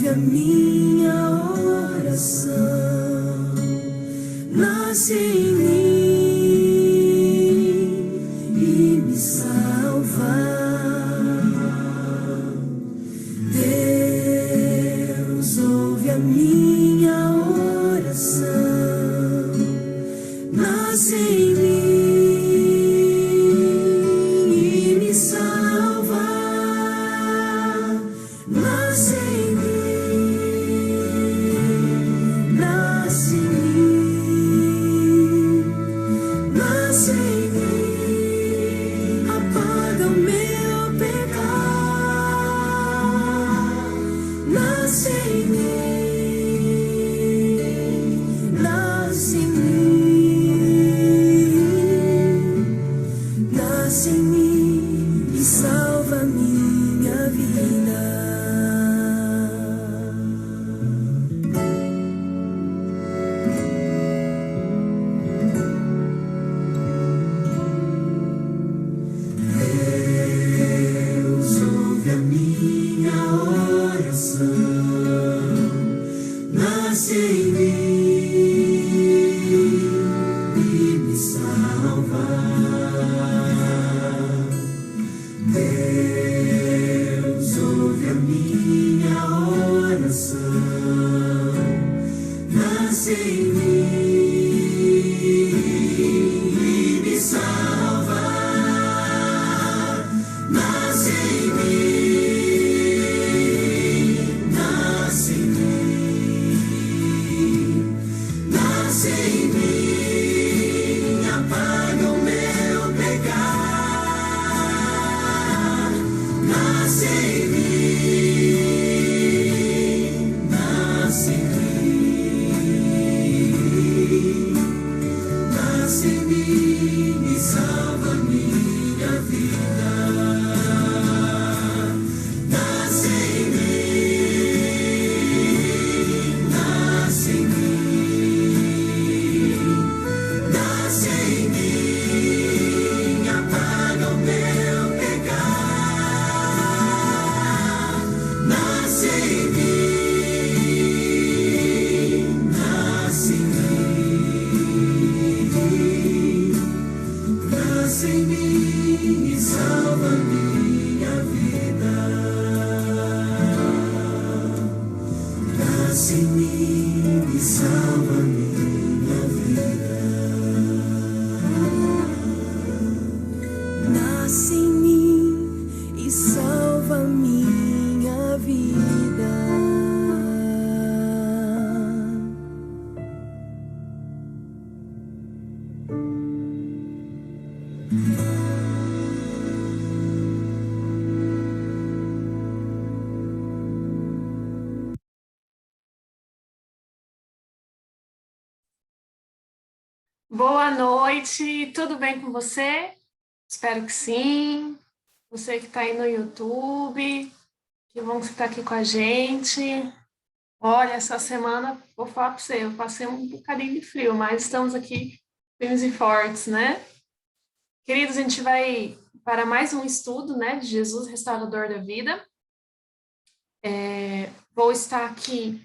a minha oração, nasce em mim e me salva. Deus ouve a minha oração, nasce em mim e me salva. Nasce em mim, nasce em mim, nasce em mim, apaga o meu pecado. Nasce em mim, nasce em mim, nasce em mim e salva minha vida. Deus ouve a minha oração, nasce em mim e me salva. Deus ouve a minha oração, nasce em mim e me salva. Nasce em mim, nasce em mim, nasce em mim, apaga o meu pecado. Nasce em mim, nasce em mim, nasce em mim e salva minha vida. Nasce em mim, nasce em mim, nasce em mim, apaga o meu pecado. Nasce em mim, nasce em mim, nasce em mim e salva minha vida. Nasce em mim e salva minha vida. Nasce em mim e salva minha vida. Boa noite, tudo bem com você? Espero que sim. Você que está aí no YouTube, que bom que você está aqui com a gente. Olha, essa semana, vou falar para você, eu passei um bocadinho de frio, mas estamos aqui firmes e fortes, né? Queridos, a gente vai para mais um estudo, né, de Jesus, restaurador da vida. Vou estar aqui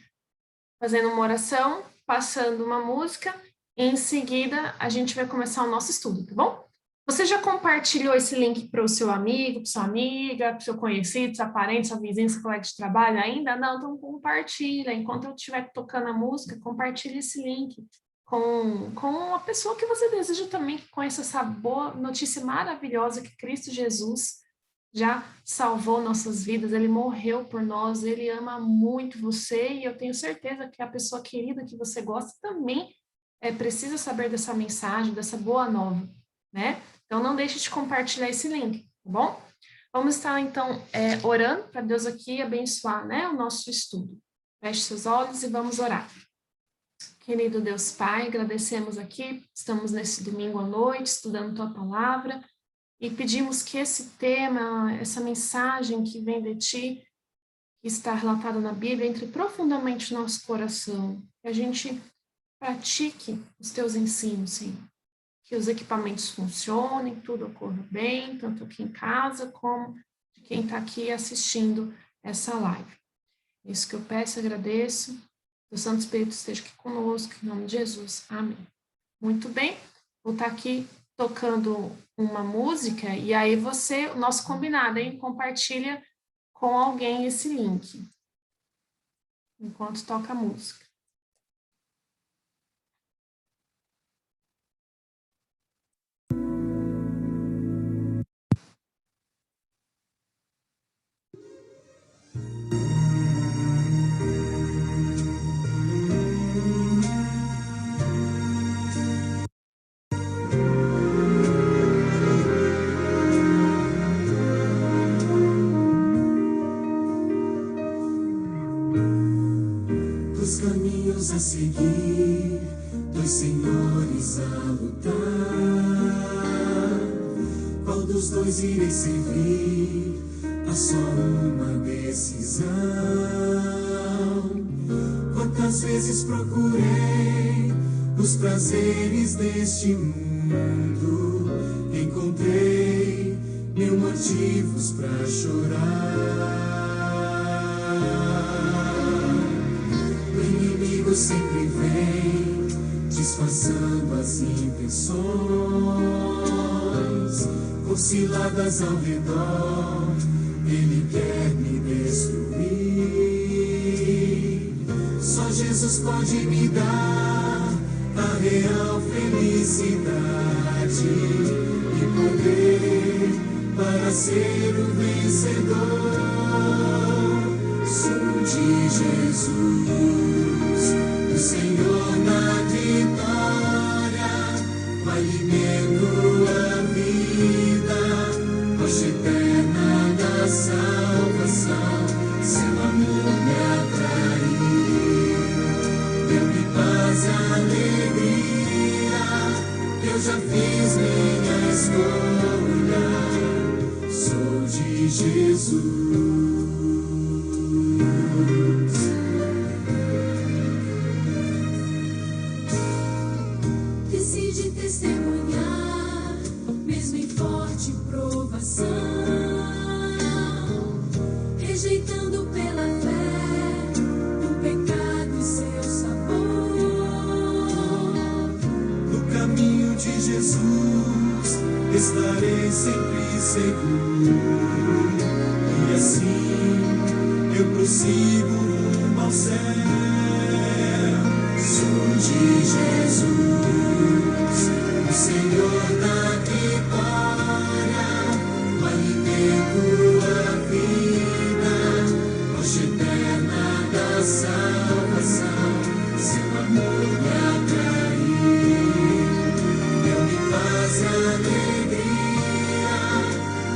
fazendo uma oração, passando uma música, e em seguida a gente vai começar o nosso estudo, tá bom? Você já compartilhou esse link para o seu amigo, para sua amiga, para o seu conhecido, seu parente, sua vizinha, seu colega de trabalho ainda? Não, então compartilha. Enquanto eu estiver tocando a música, compartilhe esse link com a pessoa que você deseja também que conheça essa boa notícia maravilhosa que Cristo Jesus já salvou nossas vidas, ele morreu por nós, ele ama muito você e eu tenho certeza que a pessoa querida que você gosta também precisa saber dessa mensagem, dessa boa nova, né? Então não deixe de compartilhar esse link, tá bom? Vamos estar então orando para Deus aqui abençoar, né, o nosso estudo. Feche seus olhos e vamos orar. Querido Deus Pai, agradecemos aqui, estamos nesse domingo à noite estudando Tua Palavra, e pedimos que esse tema, essa mensagem que vem de Ti, que está relatada na Bíblia, entre profundamente no nosso coração, que a gente pratique os Teus ensinos, Senhor. Que os equipamentos funcionem, tudo ocorra bem, tanto aqui em casa como de quem está aqui assistindo essa live. É isso que eu peço e agradeço. Que o Santo Espírito esteja aqui conosco, em nome de Jesus. Amém. Muito bem. Vou estar aqui tocando uma música e aí você, o nosso combinado, hein? Compartilha com alguém esse link, enquanto toca a música. Dos caminhos a seguir, dois senhores a lutar. Qual dos dois irei servir? Há só uma decisão. Quantas vezes procurei os prazeres deste mundo, encontrei mil motivos pra chorar. O inimigo sempre vem disfarçando as intenções, por ciladas ao redor, ele quer me destruir. Só Jesus pode me dar a real felicidade e poder para ser o vencedor. Sou de Jesus, o Senhor na vitória, o alimento, a vida, rocha eterna da salvação. Seu amor me atraiu, deu-me paz e alegria. Eu já fiz minha escolha, sou de Jesus. Decide testemunhar, mesmo em forte provação, rejeitando pela fé o pecado e seu sabor. No caminho de Jesus estarei sempre seguro, e assim eu prossigo rumo ao céu. Sou de Jesus, o Senhor da vitória, o alimento, a vida, rocha eterna da salvação. Seu amor me atraiu, deu-me paz e alegria.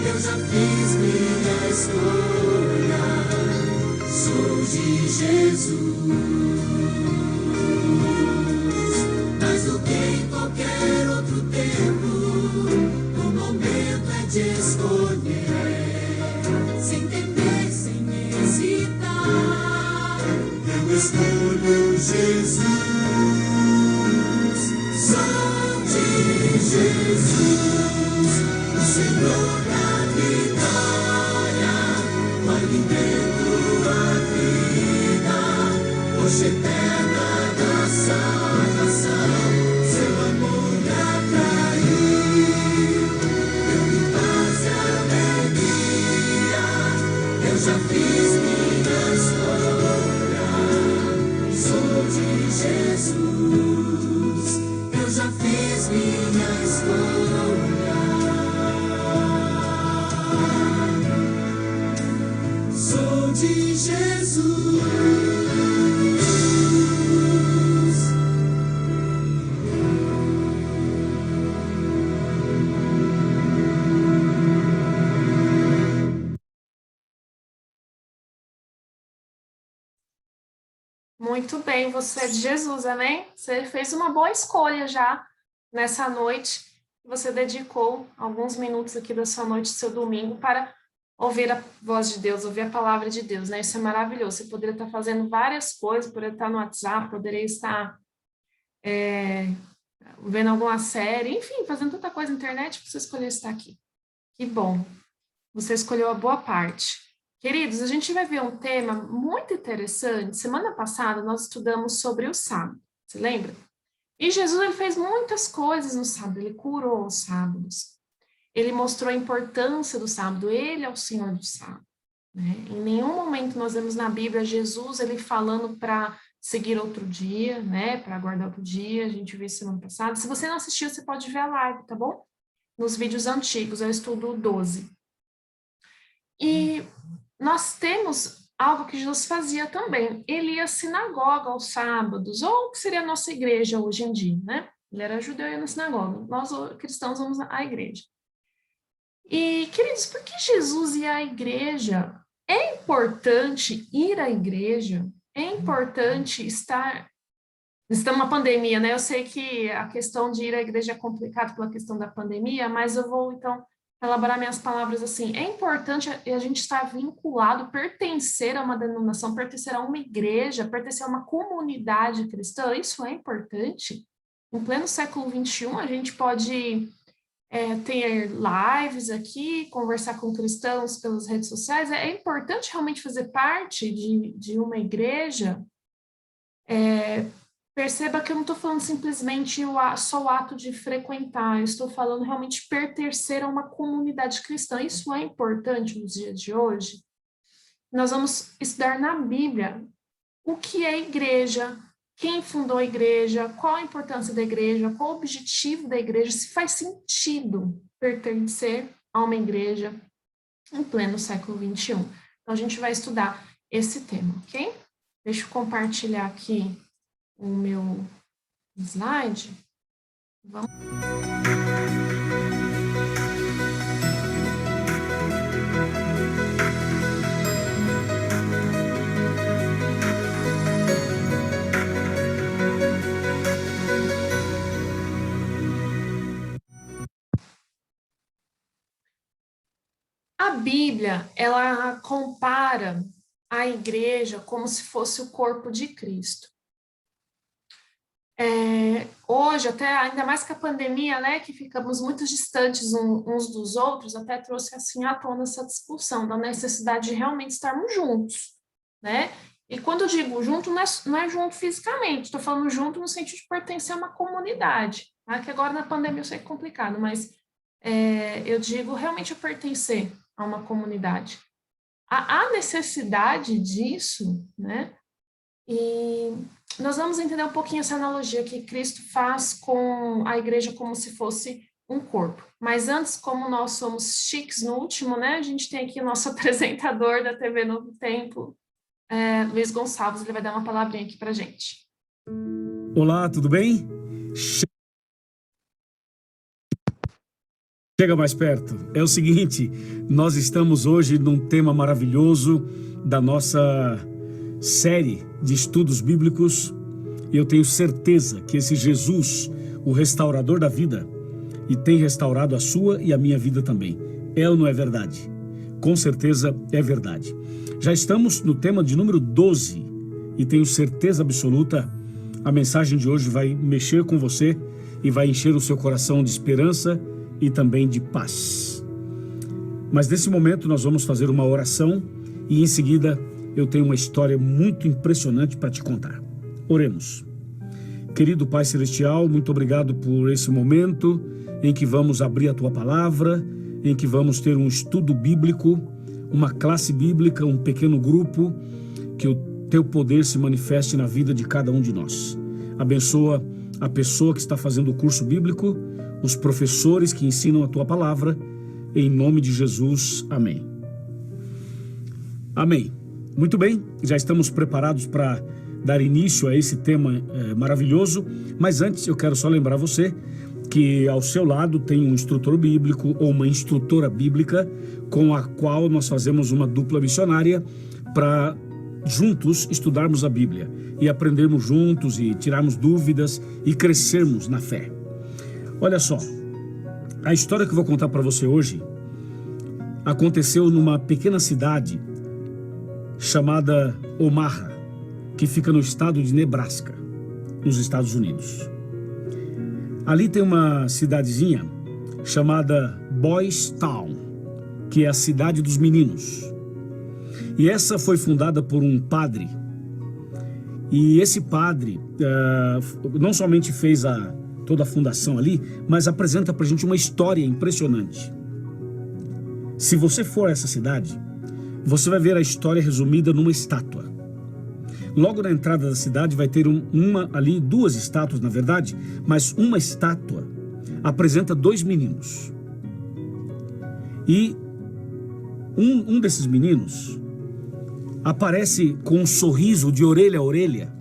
Eu já fiz minha escolha, sou de Jesus. Mais do que em qualquer outro tempo, o momento é de escolher, sem temer, sem hesitar. Eu escolho Jesus, sou de Jesus, o Senhor da vitória, o alimento, a vida, rocha eterna da salvação. Seu amor me atraiu, deu-me paz e alegria. Eu já fiz minha escolha, sou de Jesus. Eu já fiz minha escolha, sou de Jesus. Muito bem, você é de Jesus, amém? Você fez uma boa escolha já nessa noite. Você dedicou alguns minutos aqui da sua noite, do seu domingo, para ouvir a voz de Deus, ouvir a palavra de Deus, né? Isso é maravilhoso. Você poderia estar fazendo várias coisas, poderia estar no WhatsApp, poderia estar vendo alguma série, enfim, fazendo tanta coisa na internet, você escolheu estar aqui. Que bom. Você escolheu a boa parte. Queridos, a gente vai ver um tema muito interessante. Semana passada nós estudamos sobre o sábado, você lembra? E Jesus ele fez muitas coisas no sábado, ele curou os sábados. Ele mostrou a importância do sábado, ele é o Senhor do sábado. Né? Em nenhum momento nós vemos na Bíblia Jesus ele falando para seguir outro dia, né? Para guardar outro dia, a gente viu semana passada. Se você não assistiu, você pode ver a live, tá bom? Nos vídeos antigos, eu estudo 12. E nós temos algo que Jesus fazia também. Ele ia à sinagoga aos sábados, ou o que seria a nossa igreja hoje em dia, né? Ele era judeu e ia na sinagoga. Nós, cristãos, vamos à igreja. E, queridos, por que Jesus ia à igreja? É importante ir à igreja? É importante estar... Estamos numa pandemia, né? Eu sei que a questão de ir à igreja é complicada pela questão da pandemia, mas eu vou, então, elaborar minhas palavras assim. É importante a gente estar vinculado, pertencer a uma denominação, pertencer a uma igreja, pertencer a uma comunidade cristã. Isso é importante. Em pleno século XXI, a gente pode ter lives aqui, conversar com cristãos pelas redes sociais. É importante realmente fazer parte de uma igreja. Perceba que eu não estou falando simplesmente só o ato de frequentar, eu estou falando realmente pertencer a uma comunidade cristã. Isso é importante nos dias de hoje. Nós vamos estudar na Bíblia o que é igreja, quem fundou a igreja, qual a importância da igreja, qual o objetivo da igreja, se faz sentido pertencer a uma igreja em pleno século XXI. Então, a gente vai estudar esse tema, ok? Deixa eu compartilhar aqui o meu slide. Vamos. A Bíblia, ela compara a igreja como se fosse o corpo de Cristo. Hoje, até ainda mais com a pandemia, né, que ficamos muito distantes uns dos outros, até trouxe assim à tona essa discussão da necessidade de realmente estarmos juntos, né? E quando eu digo junto, não é junto fisicamente, estou falando junto no sentido de pertencer a uma comunidade, tá? Que agora na pandemia eu sei que é complicado, mas eu digo realmente a pertencer a uma comunidade. Há necessidade disso, né? E nós vamos entender um pouquinho essa analogia que Cristo faz com a igreja como se fosse um corpo. Mas antes, como nós somos chiques no último, né? A gente tem aqui o nosso apresentador da TV Novo Tempo, Luiz Gonçalves, ele vai dar uma palavrinha aqui pra gente. Olá, tudo bem? Chega mais perto. É o seguinte, nós estamos hoje num tema maravilhoso da nossa série de estudos bíblicos, e eu tenho certeza que esse Jesus, o restaurador da vida, e tem restaurado a sua e a minha vida também. É ou não é verdade? Com certeza é verdade. Já estamos no tema de número 12 e tenho certeza absoluta, a mensagem de hoje vai mexer com você e vai encher o seu coração de esperança e também de paz. Mas nesse momento nós vamos fazer uma oração e em seguida eu tenho uma história muito impressionante para te contar. Oremos. Querido Pai Celestial, muito obrigado por esse momento em que vamos abrir a Tua Palavra, em que vamos ter um estudo bíblico, uma classe bíblica, um pequeno grupo, que o Teu poder se manifeste na vida de cada um de nós. Abençoa a pessoa que está fazendo o curso bíblico, os professores que ensinam a Tua Palavra, em nome de Jesus. Amém. Amém. Muito bem, já estamos preparados para dar início a esse tema maravilhoso, mas antes eu quero só lembrar você que ao seu lado tem um instrutor bíblico ou uma instrutora bíblica com a qual nós fazemos uma dupla missionária para juntos estudarmos a Bíblia e aprendermos juntos e tirarmos dúvidas e crescermos na fé. Olha só, a história que eu vou contar para você hoje aconteceu numa pequena cidade chamada Omaha, que fica no estado de Nebraska, nos Estados Unidos. Ali tem uma cidadezinha chamada Boys Town, que é a cidade dos meninos. E essa foi fundada por um padre. E esse padre não somente fez toda a fundação ali, mas apresenta para a gente uma história impressionante. Se você for a essa cidade, você vai ver a história resumida numa estátua. Logo na entrada da cidade vai ter duas estátuas, na verdade, mas uma estátua apresenta dois meninos. E um desses meninos aparece com um sorriso de orelha a orelha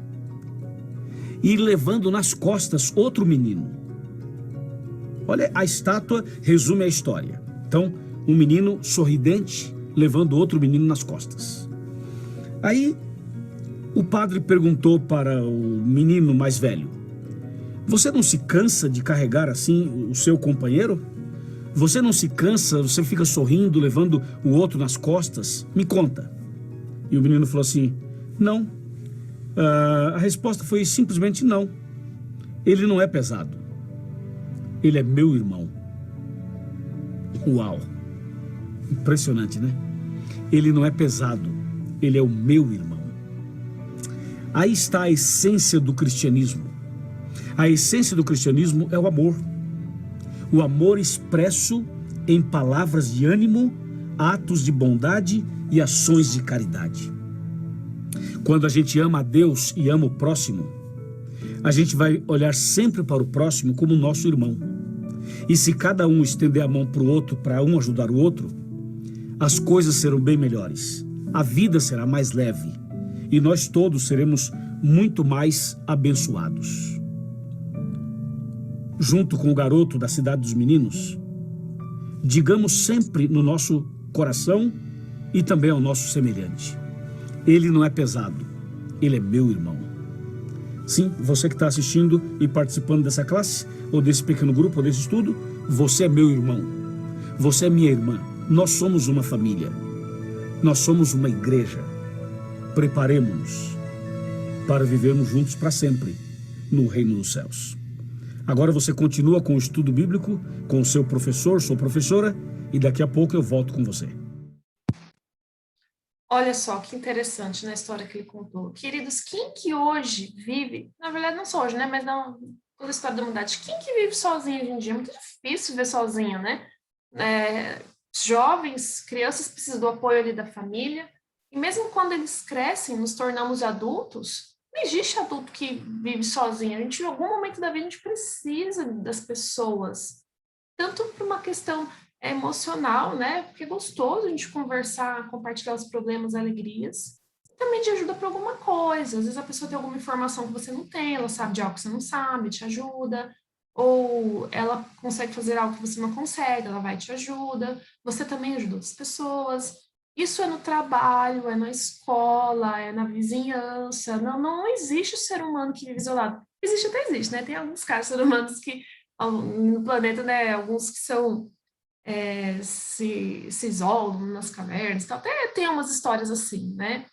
e levando nas costas outro menino. Olha, a estátua resume a história. Então, um menino sorridente levando outro menino nas costas. Aí, o padre perguntou para o menino mais velho: você não se cansa de carregar assim o seu companheiro? Você não se cansa, você fica sorrindo, levando o outro nas costas? Me conta. E o menino falou assim: não. A resposta foi simplesmente não. Ele não é pesado. Ele é meu irmão. Uau! Impressionante, né? Ele não é pesado. Ele é o meu irmão. Aí está a essência do cristianismo. A essência do cristianismo é o amor. O amor expresso em palavras de ânimo, atos de bondade e ações de caridade. Quando a gente ama a Deus e ama o próximo, a gente vai olhar sempre para o próximo como nosso irmão. E se cada um estender a mão para o outro, para um ajudar o outro, as coisas serão bem melhores. A vida será mais leve e nós todos seremos muito mais abençoados. Junto com o garoto da cidade dos meninos, digamos sempre no nosso coração e também ao nosso semelhante: ele não é pesado, ele é meu irmão. Sim, você que está assistindo e participando dessa classe, ou desse pequeno grupo, ou desse estudo, você é meu irmão, você é minha irmã. Nós somos uma família, nós somos uma igreja. Preparemos-nos para vivermos juntos para sempre no reino dos céus. Agora você continua com o estudo bíblico, com o seu professor, sua professora, e daqui a pouco eu volto com você. Olha só que interessante na história que ele contou. Queridos, quem que hoje vive, na verdade não só hoje, né, mas toda a história da humanidade, quem que vive sozinho hoje em dia? É muito difícil viver sozinho, né? Jovens, crianças precisam do apoio ali da família, e mesmo quando eles crescem, nos tornamos adultos, não existe adulto que vive sozinho. A gente, em algum momento da vida, a gente precisa das pessoas, tanto por uma questão emocional, né? Porque é gostoso a gente conversar, compartilhar os problemas, alegrias, e também de ajuda para alguma coisa. Às vezes a pessoa tem alguma informação que você não tem, ela sabe de algo que você não sabe, te ajuda, ou ela consegue fazer algo que você não consegue, ela vai e te ajuda. Você também ajuda outras pessoas. Isso é no trabalho, é na escola, é na vizinhança. Não existe o ser humano que vive isolado. Existe, até existe, né? Tem alguns casos de seres humanos que no planeta, né? Alguns que são se isolam nas cavernas, tal. Até tem umas histórias assim, né?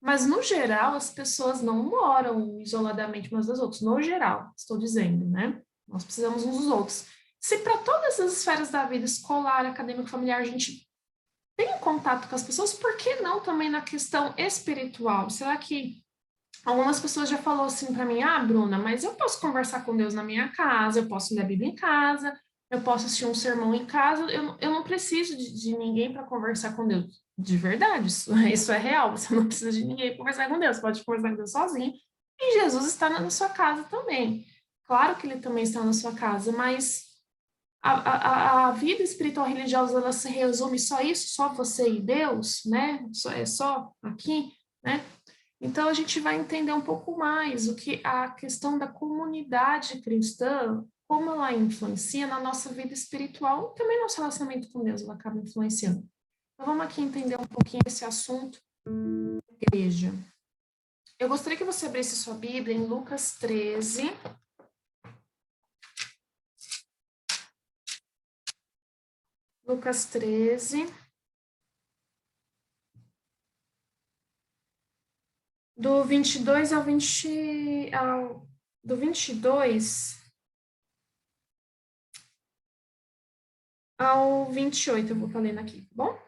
Mas no geral as pessoas não moram isoladamente umas das outras. No geral, estou dizendo, né? Nós precisamos uns dos outros. Se para todas as esferas da vida, escolar, acadêmico, familiar, a gente tem um contato com as pessoas, por que não também na questão espiritual? Será que algumas pessoas já falaram assim para mim: Bruna, mas eu posso conversar com Deus na minha casa, eu posso ler a Bíblia em casa, eu posso assistir um sermão em casa, eu não preciso de ninguém para conversar com Deus. De verdade, isso é real, você não precisa de ninguém para conversar com Deus, você pode conversar com Deus sozinho, e Jesus está na sua casa também. Claro que ele também está na sua casa, mas a vida espiritual religiosa, ela se resume só isso, só você e Deus, né? É só aqui, né? Então a gente vai entender um pouco mais o que a questão da comunidade cristã, como ela influencia na nossa vida espiritual e também nosso relacionamento com Deus, ela acaba influenciando. Então vamos aqui entender um pouquinho esse assunto, igreja. Eu gostaria que você abrisse sua Bíblia em Lucas 13. Lucas 13, do 22 ao 22 ao 28, eu vou estar lendo aqui, tá bom?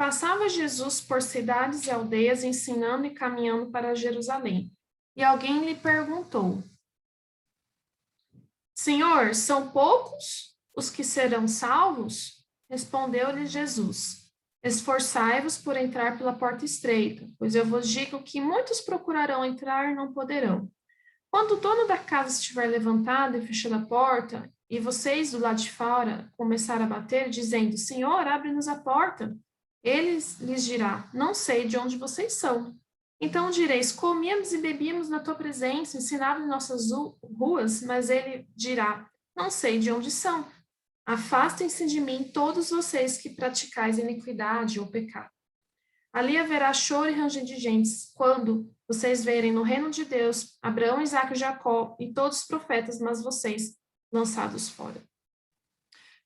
Passava Jesus por cidades e aldeias, ensinando e caminhando para Jerusalém. E alguém lhe perguntou: Senhor, são poucos os que serão salvos? Respondeu-lhe Jesus: Esforçai-vos por entrar pela porta estreita, pois eu vos digo que muitos procurarão entrar e não poderão. Quando o dono da casa estiver levantado e fechado a porta, e vocês do lado de fora começarem a bater, dizendo: Senhor, abre-nos a porta, ele lhes dirá: Não sei de onde vocês são. Então direis: Comíamos e bebíamos na tua presença, ensinava em nossas ruas, mas ele dirá: Não sei de onde são. Afastem-se de mim, todos vocês que praticais iniquidade ou pecado. Ali haverá choro e ranger de dentes, quando vocês verem no reino de Deus Abraão, Isaque e Jacó e todos os profetas, mas vocês lançados fora.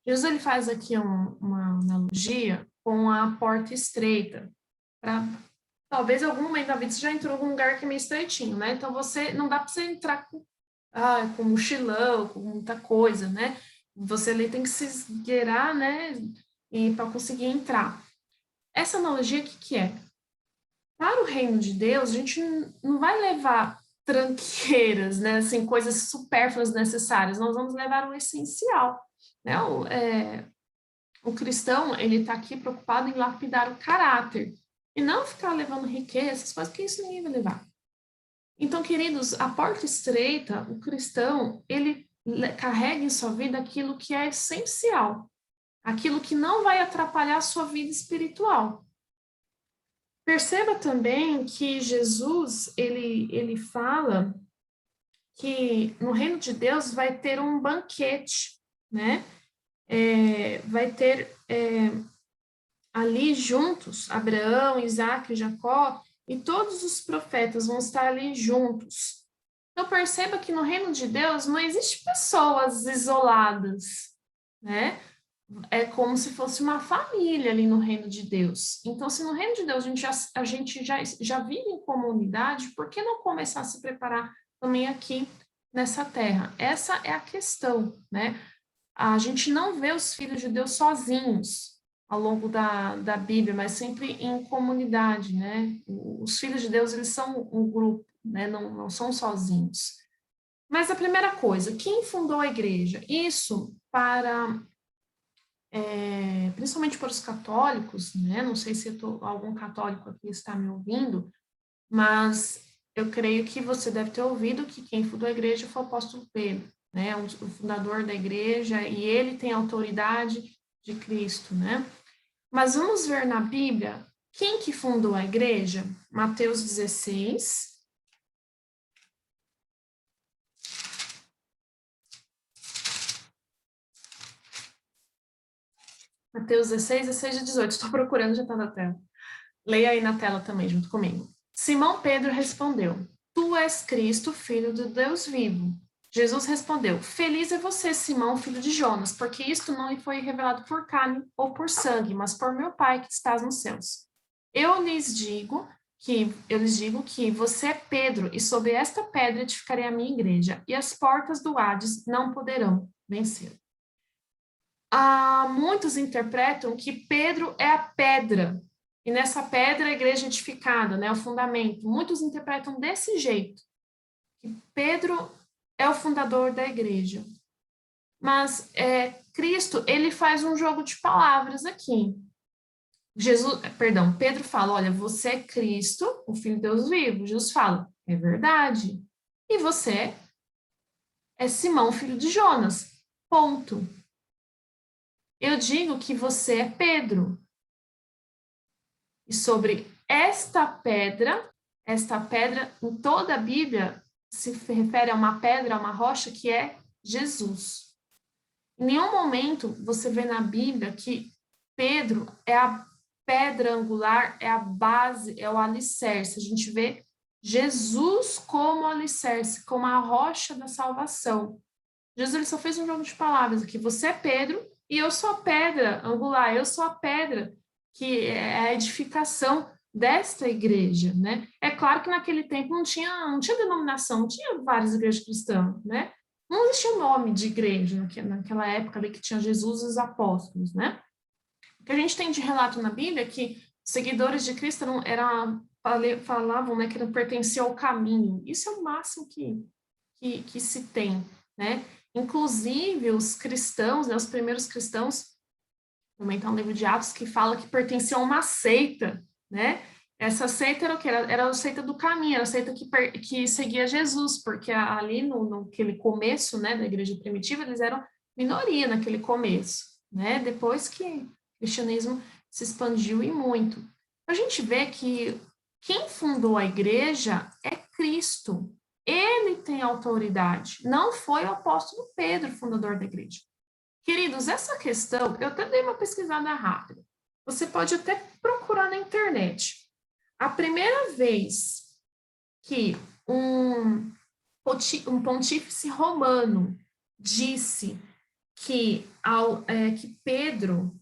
Jesus ele faz aqui uma analogia com a porta estreita. Talvez em algum momento da vida você já entrou em algum lugar que é meio estreitinho, né? Então não dá para você entrar com mochilão, com muita coisa, né? Você ali tem que se esgueirar, né? E para conseguir entrar. Essa analogia, o que é? Para o reino de Deus, a gente não vai levar tranqueiras, né? Assim, coisas supérfluas necessárias. Nós vamos levar o essencial, né? O cristão, ele está aqui preocupado em lapidar o caráter e não ficar levando riqueza, essas coisas, porque isso ninguém vai levar. Então, queridos, a porta estreita, o cristão, ele carrega em sua vida aquilo que é essencial, aquilo que não vai atrapalhar a sua vida espiritual. Perceba também que Jesus, ele fala que no reino de Deus vai ter um banquete, né? Vai ter ali juntos, Abraão, Isaque, Jacó, e todos os profetas vão estar ali juntos. Então perceba que no reino de Deus não existe pessoas isoladas, né? É como se fosse uma família ali no reino de Deus. Então, se no reino de Deus a gente já vive em comunidade, por que não começar a se preparar também aqui nessa terra? Essa é a questão, né? A gente não vê os filhos de Deus sozinhos ao longo da Bíblia, mas sempre em comunidade, né? Os filhos de Deus, eles são um grupo, né? Não são sozinhos. Mas a primeira coisa, quem fundou a igreja? Isso para... principalmente para os católicos, né? Não sei se algum católico aqui está me ouvindo, mas eu creio que você deve ter ouvido que quem fundou a igreja foi o apóstolo Pedro, né? O fundador da igreja, e ele tem a autoridade de Cristo, né? Mas vamos ver na Bíblia quem que fundou a igreja? Mateus 16. Mateus 16, 16 e 18. Estou procurando, já está na tela. Leia aí na tela também, junto comigo. Simão Pedro respondeu: Tu és Cristo, filho do Deus vivo. Jesus respondeu: Feliz é você, Simão, filho de Jonas, porque isto não lhe foi revelado por carne ou por sangue, mas por meu Pai que estás nos céus. Eu lhes digo que você é Pedro, e sobre esta pedra edificarei a minha igreja, e as portas do Hades não poderão vencer. Muitos interpretam que Pedro é a pedra, e nessa pedra a igreja é edificada, né, o fundamento. Muitos interpretam desse jeito, que Pedro é o fundador da igreja. Mas Cristo, ele faz um jogo de palavras aqui. Pedro fala: olha, você é Cristo, o Filho de Deus vivo. Jesus fala: é verdade. E você é Simão, filho de Jonas. Ponto. Eu digo que você é Pedro. E sobre esta pedra em toda a Bíblia se refere a uma pedra, a uma rocha que é Jesus. Em nenhum momento você vê na Bíblia que Pedro é a pedra angular, é a base, é o alicerce. A gente vê Jesus como alicerce, como a rocha da salvação. Jesus ele só fez um jogo de palavras aqui. Você é Pedro e eu sou a pedra angular, eu sou a pedra que é a edificação desta igreja, né? É claro que naquele tempo não tinha denominação, não tinha várias igrejas cristãs, né? Não existia o nome de igreja naquela época ali que tinha Jesus e os apóstolos, né? O que a gente tem de relato na Bíblia é que Seguidores de Cristo falavam, né, que não pertencia ao caminho. Isso é o máximo que se tem, né? Inclusive, os cristãos, né, os primeiros cristãos, também está um livro de Atos que fala que pertencia a uma seita, né? Essa seita era o quê? Era a seita do caminho, era a seita que seguia Jesus, porque ali naquele começo, né, da igreja primitiva, eles eram minoria naquele começo, né? Depois que o cristianismo se expandiu e muito. A gente vê que quem fundou a igreja é Cristo. Ele tem autoridade, não foi o apóstolo Pedro, fundador da igreja. Queridos, essa questão, eu até dei uma pesquisada rápida. Você pode até procurar na internet. A primeira vez que um pontífice romano disse que Pedro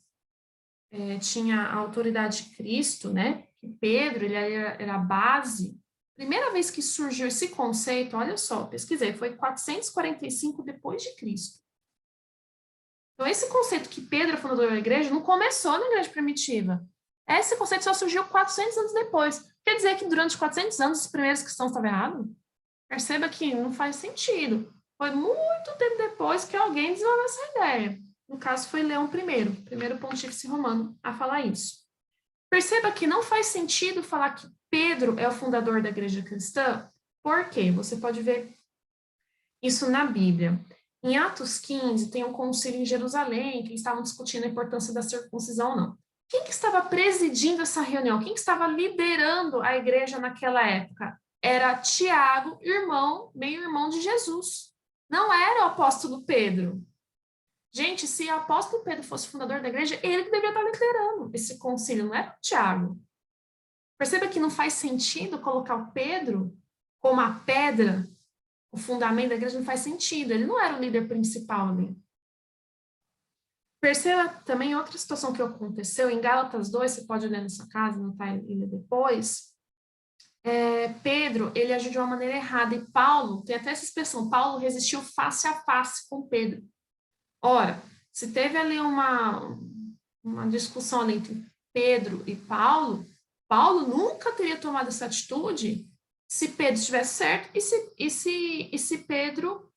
tinha a autoridade de Cristo, né? Que Pedro ele era a base. Primeira vez que surgiu esse conceito, olha só, pesquisei, foi 445 depois de Cristo. Então, esse conceito que Pedro é fundador da igreja não começou na igreja primitiva. Esse conceito só surgiu 400 anos depois. Quer dizer que durante 400 anos os primeiros cristãos estavam errados? Perceba que não faz sentido. Foi muito tempo depois que alguém desenvolveu essa ideia. No caso, foi Leão I, primeiro pontífice romano, a falar isso. Perceba que não faz sentido falar que Pedro é o fundador da igreja cristã. Por quê? Você pode ver isso na Bíblia. Em Atos 15, tem um concílio em Jerusalém, que eles estavam discutindo a importância da circuncisão ou não. Quem que estava presidindo essa reunião? Quem que estava liderando a igreja naquela época? Era Tiago, meio-irmão de Jesus. Não era o apóstolo Pedro. Gente, se o apóstolo Pedro fosse fundador da igreja, ele que deveria estar liderando esse concílio, não era o Tiago. Perceba que não faz sentido colocar o Pedro como a pedra, o fundamento da igreja não faz sentido. Ele não era o líder principal ali. Perceba também outra situação que aconteceu em Gálatas 2, você pode ler na sua casa, não está ainda depois. Pedro, ele agiu de uma maneira errada, e Paulo, tem até essa expressão, Paulo resistiu face a face com Pedro. Ora, se teve ali uma discussão ali entre Pedro e Paulo, Paulo nunca teria tomado essa atitude se Pedro estivesse certo e se Pedro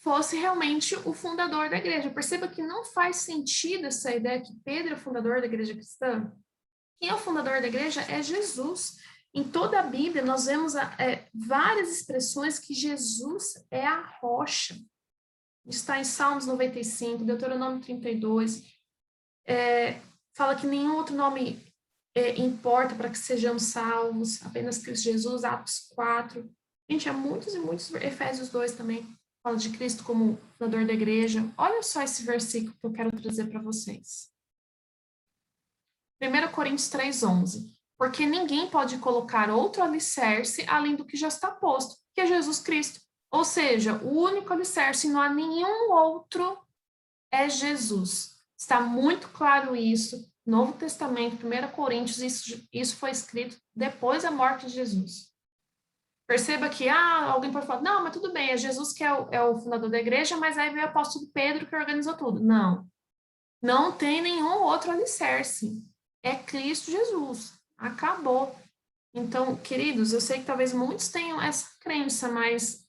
fosse realmente o fundador da igreja. Perceba que não faz sentido essa ideia que Pedro é o fundador da igreja cristã. Quem é o fundador da igreja é Jesus. Em toda a Bíblia, nós vemos várias expressões que Jesus é a rocha. Está em Salmos 95, Deuteronômio 32. Fala que nenhum outro nome importa para que sejamos salvos, apenas Cristo Jesus, Atos 4. Gente, há muitos e muitos, Efésios 2 também, fala de Cristo como fundador da igreja. Olha só esse versículo que eu quero trazer para vocês. 1 Coríntios 3:11. Porque ninguém pode colocar outro alicerce além do que já está posto, que é Jesus Cristo. Ou seja, o único alicerce, não há nenhum outro, é Jesus. Está muito claro isso. Novo Testamento, 1 Coríntios, isso foi escrito depois da morte de Jesus. Perceba que alguém pode falar, não, mas tudo bem, é Jesus que é o fundador da igreja, mas aí veio o apóstolo Pedro que organizou tudo. Não, não tem nenhum outro alicerce. É Cristo Jesus. Acabou. Então, queridos, eu sei que talvez muitos tenham essa crença, mas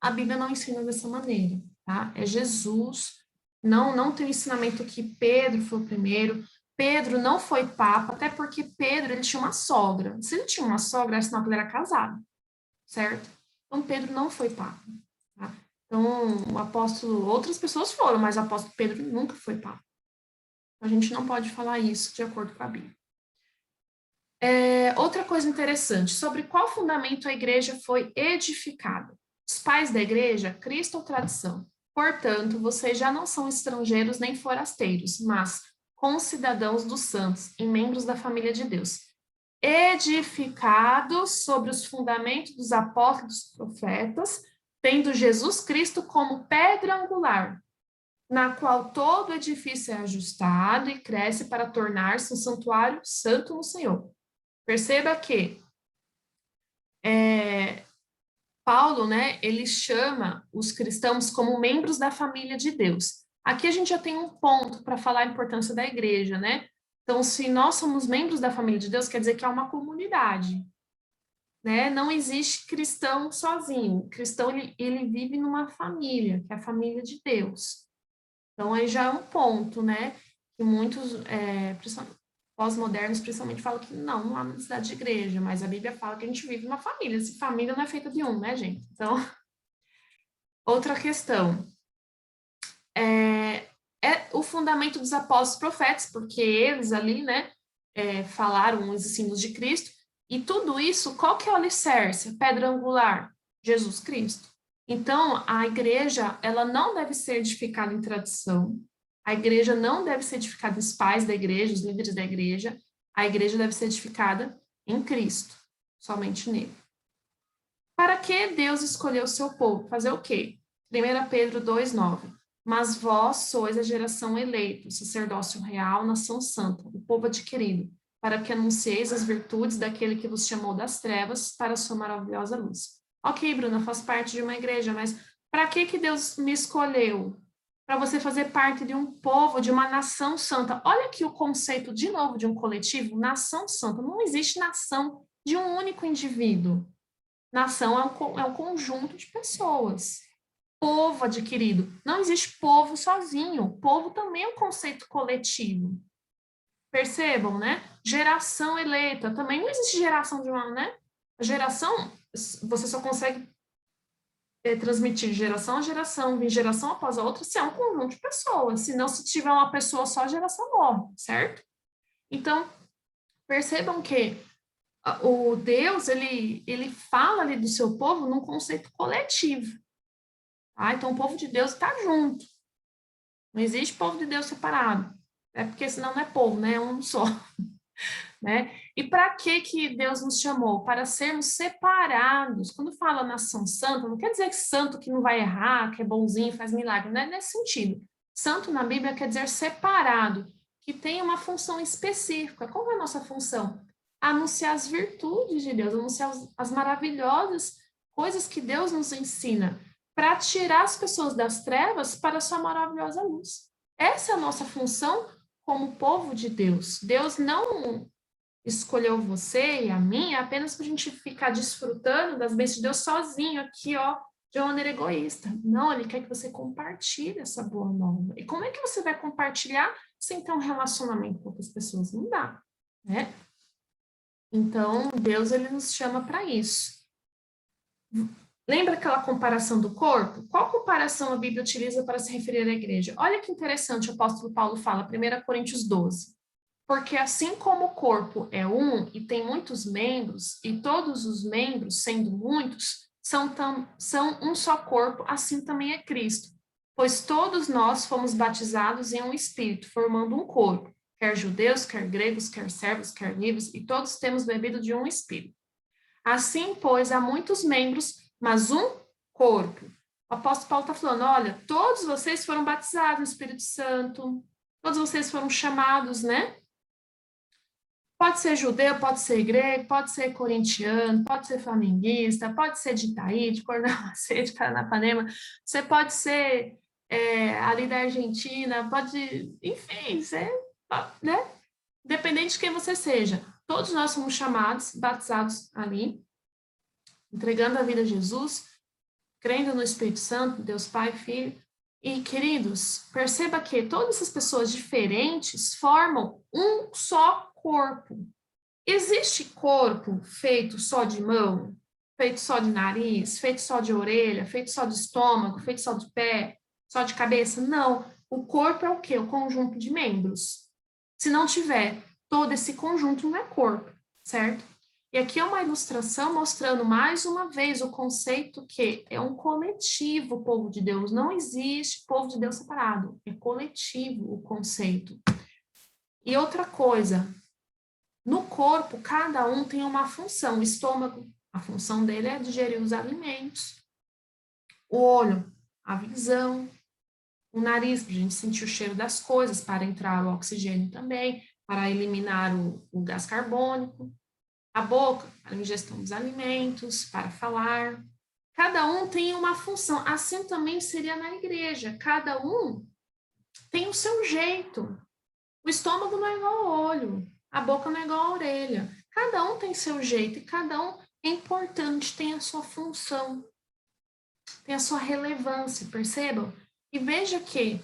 a Bíblia não ensina dessa maneira, tá? É Jesus. Não tem o ensinamento que Pedro foi o primeiro. Pedro não foi papa, até porque Pedro ele tinha uma sogra. Se ele tinha uma sogra, é sinal que ele era casado, certo? Então, Pedro não foi papa. Tá? Então, o apóstolo, outras pessoas foram, mas o apóstolo Pedro nunca foi papa. A gente não pode falar isso de acordo com a Bíblia. Outra coisa interessante, sobre qual fundamento a igreja foi edificada? Os pais da igreja, Cristo ou tradição? Portanto, vocês já não são estrangeiros nem forasteiros, mas concidadãos dos santos e membros da família de Deus, edificados sobre os fundamentos dos apóstolos e dos profetas, tendo Jesus Cristo como pedra angular, na qual todo edifício é ajustado e cresce para tornar-se um santuário santo no Senhor. Perceba que Paulo, né, ele chama os cristãos como membros da família de Deus. Aqui a gente já tem um ponto para falar a importância da igreja, né? Então, se nós somos membros da família de Deus, quer dizer que é uma comunidade, né? Não existe cristão sozinho. O cristão, ele vive numa família, que é a família de Deus. Então, aí já é um ponto, né? Que muitos pós-modernos, principalmente, falam que não há necessidade de igreja, mas a Bíblia fala que a gente vive numa família. Se família não é feita de um, né, gente? Então, outra questão. É o fundamento dos apóstolos profetas, porque eles ali, né, falaram os ensinos de Cristo, e tudo isso, qual que é o alicerce, a pedra angular? Jesus Cristo. Então, a igreja, ela não deve ser edificada em tradição, a igreja não deve ser edificada nos pais da igreja, os líderes da igreja, a igreja deve ser edificada em Cristo, somente nele. Para que Deus escolheu o seu povo? Fazer o quê? 1 Pedro 2,9. Mas vós sois a geração eleita, o sacerdócio real, nação santa, o povo adquirido, para que anuncieis as virtudes daquele que vos chamou das trevas para a sua maravilhosa luz. Ok, Bruna, faz parte de uma igreja, mas para que Deus me escolheu? Para você fazer parte de um povo, de uma nação santa. Olha aqui o conceito, de novo, de um coletivo, nação santa. Não existe nação de um único indivíduo. Nação é um conjunto de pessoas. Povo adquirido. Não existe povo sozinho. Povo também é um conceito coletivo. Percebam, né? Geração eleita. Também não existe geração de uma, né? A geração, você só consegue transmitir geração a geração, vir geração após a outra, se é um conjunto de pessoas. Senão, se tiver uma pessoa só, a geração morre, certo? Então, percebam que o Deus, ele fala ali do seu povo num conceito coletivo. Tá? Então, o povo de Deus está junto. Não existe povo de Deus separado. É porque senão não é povo, né? É um só. Né? E para que Deus nos chamou? Para sermos separados. Quando fala nação santa, não quer dizer que santo que não vai errar, que é bonzinho, faz milagre. Não é nesse sentido. Santo na Bíblia quer dizer separado, que tem uma função específica. Qual é a nossa função? Anunciar as virtudes de Deus, anunciar as maravilhosas coisas que Deus nos ensina, para tirar as pessoas das trevas para a sua maravilhosa luz. Essa é a nossa função como povo de Deus. Deus não escolheu você e a mim apenas para a gente ficar desfrutando das bênçãos de Deus sozinho aqui, ó, de uma maneira egoísta. Não, Ele quer que você compartilhe essa boa nova. E como é que você vai compartilhar sem ter um relacionamento com outras pessoas? Não dá, né? Então, Deus, Ele nos chama para isso. Lembra aquela comparação do corpo? Qual comparação a Bíblia utiliza para se referir à igreja? Olha que interessante, o apóstolo Paulo fala, 1 Coríntios 12. Porque assim como o corpo é um e tem muitos membros, e todos os membros, sendo muitos, são um só corpo, assim também é Cristo. Pois todos nós fomos batizados em um espírito, formando um corpo, quer judeus, quer gregos, quer servos, quer livres, e todos temos bebido de um espírito. Assim, pois, há muitos membros, mas um corpo. O apóstolo Paulo está falando, olha, todos vocês foram batizados no Espírito Santo, todos vocês foram chamados, né? Pode ser judeu, pode ser grego, pode ser corintiano, pode ser flamenguista, pode ser de Itaí, de Cornamacete, de Paranapanema, você pode ser ali da Argentina, pode, enfim, você, né? Independente de quem você seja, todos nós somos chamados, batizados ali, entregando a vida a Jesus, crendo no Espírito Santo, Deus Pai, Filho. E, queridos, perceba que todas essas pessoas diferentes formam um só corpo. Existe corpo feito só de mão, feito só de nariz, feito só de orelha, feito só de estômago, feito só de pé, só de cabeça? Não. O corpo é o quê? O conjunto de membros. Se não tiver todo esse conjunto, não é corpo, certo? E aqui é uma ilustração mostrando mais uma vez o conceito que é um coletivo o povo de Deus. Não existe povo de Deus separado. É coletivo o conceito. E outra coisa, no corpo, cada um tem uma função. O estômago, a função dele é digerir os alimentos. O olho, a visão. O nariz, para a gente sentir o cheiro das coisas, para entrar o oxigênio também, para eliminar o gás carbônico. A boca, para a ingestão dos alimentos, para falar. Cada um tem uma função. Assim também seria na igreja. Cada um tem o seu jeito. O estômago não é igual ao olho, A boca não é igual a orelha. Cada um tem seu jeito e cada um é importante, tem a sua função, tem a sua relevância, percebam? E veja que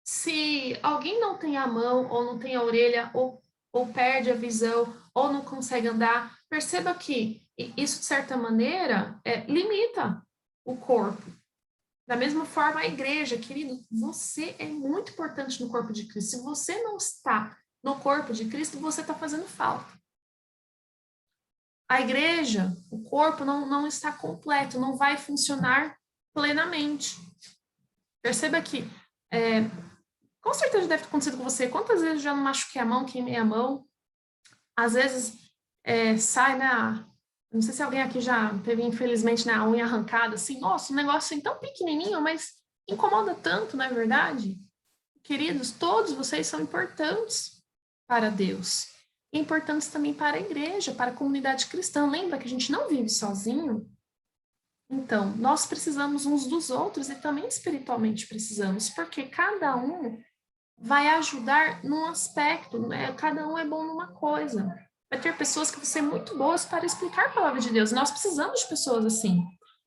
se alguém não tem a mão, ou não tem a orelha, ou perde a visão, ou não consegue andar, perceba que isso, de certa maneira, limita o corpo. Da mesma forma, a igreja, querido, você é muito importante no corpo de Cristo. Se você não está no corpo de Cristo, você está fazendo falta. A igreja, o corpo não está completo, não vai funcionar plenamente. Perceba que, com certeza deve ter acontecido com você. Quantas vezes eu já não machuquei a mão, queimei a mão? Às vezes sai, né? Não sei se alguém aqui já teve, infelizmente, né, a unha arrancada, assim. Nossa, um negócio assim tão pequenininho, mas incomoda tanto, não é verdade? Queridos, todos vocês são importantes para Deus. E importantes também para a igreja, para a comunidade cristã. Lembra que a gente não vive sozinho? Então, nós precisamos uns dos outros e também espiritualmente precisamos, porque cada um vai ajudar num aspecto, né? Cada um é bom numa coisa. Vai ter pessoas que vão ser muito boas para explicar a palavra de Deus. Nós precisamos de pessoas assim.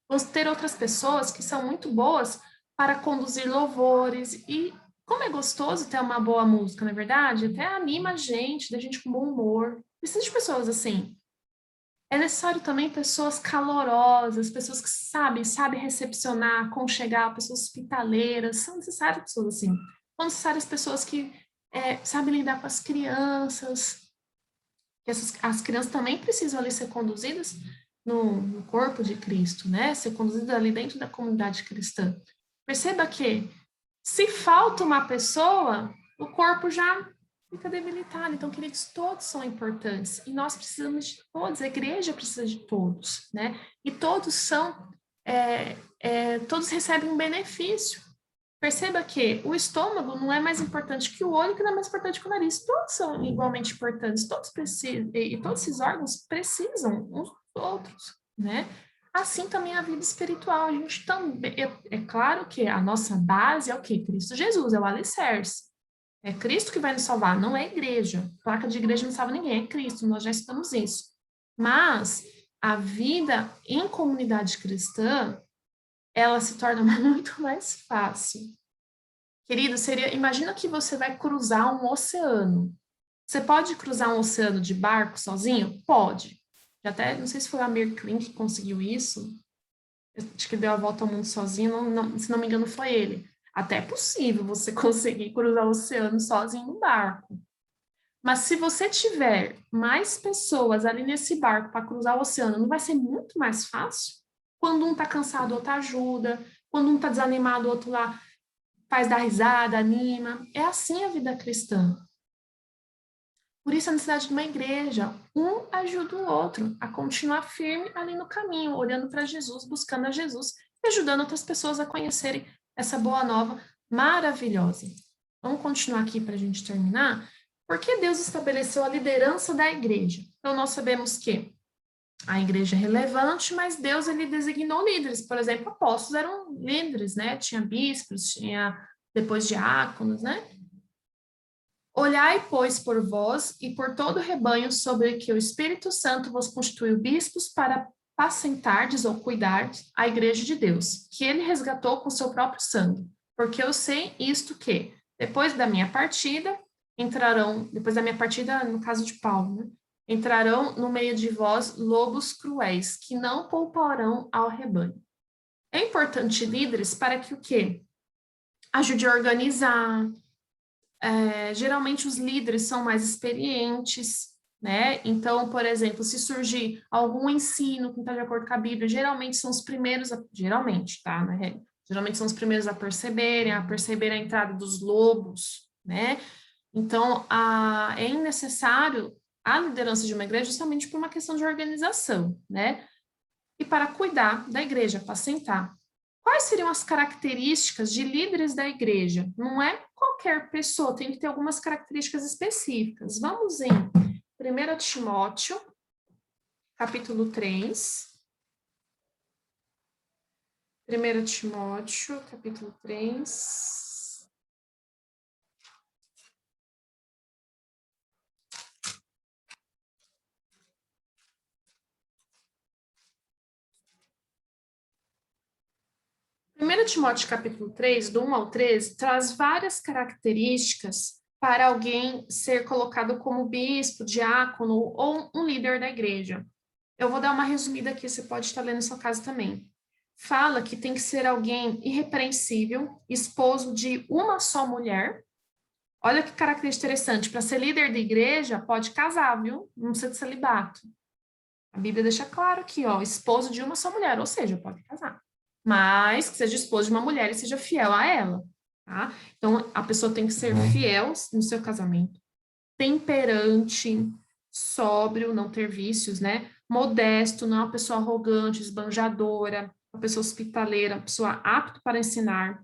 Vamos ter outras pessoas que são muito boas para conduzir louvores. E como é gostoso ter uma boa música, não é verdade? Até anima a gente, da gente com bom humor. Precisa de pessoas assim. É necessário também pessoas calorosas, pessoas que sabem recepcionar, aconchegar, pessoas hospitaleiras. São necessárias pessoas assim. São necessárias pessoas que sabem lidar com as crianças. Que as crianças também precisam ali ser conduzidas no corpo de Cristo, né? Ser conduzidas ali dentro da comunidade cristã. Perceba que se falta uma pessoa, o corpo já fica debilitado. Então, queridos, todos são importantes e nós precisamos de todos, a igreja precisa de todos, né? E todos todos recebem um benefício. Perceba que o estômago não é mais importante que o olho, que não é mais importante que o nariz. Todos são igualmente importantes, todos precisam, e todos esses órgãos precisam uns dos outros, né? Assim também a vida espiritual. A gente também, é claro que a nossa base é o quê? Cristo Jesus, é o alicerce. É Cristo que vai nos salvar, não é a igreja. Placa de igreja não salva ninguém, é Cristo, nós já estudamos isso. Mas a vida em comunidade cristã, ela se torna muito mais fácil. Querido, imagina que você vai cruzar um oceano. Você pode cruzar um oceano de barco sozinho? Pode. Já até, não sei se foi a Amir Klink que conseguiu isso. Acho que deu a volta ao mundo sozinho, se não me engano foi ele. Até é possível você conseguir cruzar o oceano sozinho no barco. Mas se você tiver mais pessoas ali nesse barco para cruzar o oceano, não vai ser muito mais fácil? Quando um está cansado, o outro ajuda. Quando um está desanimado, o outro lá faz dar risada, anima. É assim a vida cristã. Por isso a necessidade de uma igreja. Um ajuda o outro a continuar firme ali no caminho, olhando para Jesus, buscando a Jesus e ajudando outras pessoas a conhecerem essa boa nova maravilhosa. Vamos continuar aqui para a gente terminar. Por que Deus estabeleceu a liderança da igreja? Então, nós sabemos que a igreja é relevante, mas Deus ele designou líderes. Por exemplo, apóstolos eram líderes, né? Tinha bispos, tinha depois diáconos, né? Olhai, pois, por vós e por todo o rebanho sobre que o Espírito Santo vos constituiu bispos para pacentardes ou cuidar a igreja de Deus, que ele resgatou com seu próprio sangue. Porque eu sei isto que, depois da minha partida, no caso de Paulo, né? Entrarão no meio de vós lobos cruéis, que não pouparão ao rebanho. É importante líderes para que o quê? Ajude a organizar. Geralmente os líderes são mais experientes, né? Então, por exemplo, se surgir algum ensino que não está de acordo com a Bíblia, geralmente são os primeiros, geralmente, tá? Geralmente são os primeiros a perceber a entrada dos lobos, né? Então, é necessário a liderança de uma igreja justamente por uma questão de organização, né? E para cuidar da igreja, apacentar. Quais seriam as características de líderes da igreja? Não é qualquer pessoa, tem que ter algumas características específicas. Vamos em 1 Timóteo, capítulo 3. 1 Timóteo, capítulo 3. 1 Timóteo capítulo 3, do 1 ao 13, traz várias características para alguém ser colocado como bispo, diácono ou um líder da igreja. Eu vou dar uma resumida aqui, você pode estar lendo em sua casa também. Fala que tem que ser alguém irrepreensível, esposo de uma só mulher. Olha que característica interessante, para ser líder da igreja, pode casar, viu? Não precisa de celibato. A Bíblia deixa claro aqui, ó, esposo de uma só mulher, ou seja, pode casar. Mas que seja esposo de uma mulher e seja fiel a ela, tá? Então, a pessoa tem que ser fiel no seu casamento, temperante, sóbrio, não ter vícios, né? Modesto, não é uma pessoa arrogante, esbanjadora, uma pessoa hospitaleira, uma pessoa apta para ensinar,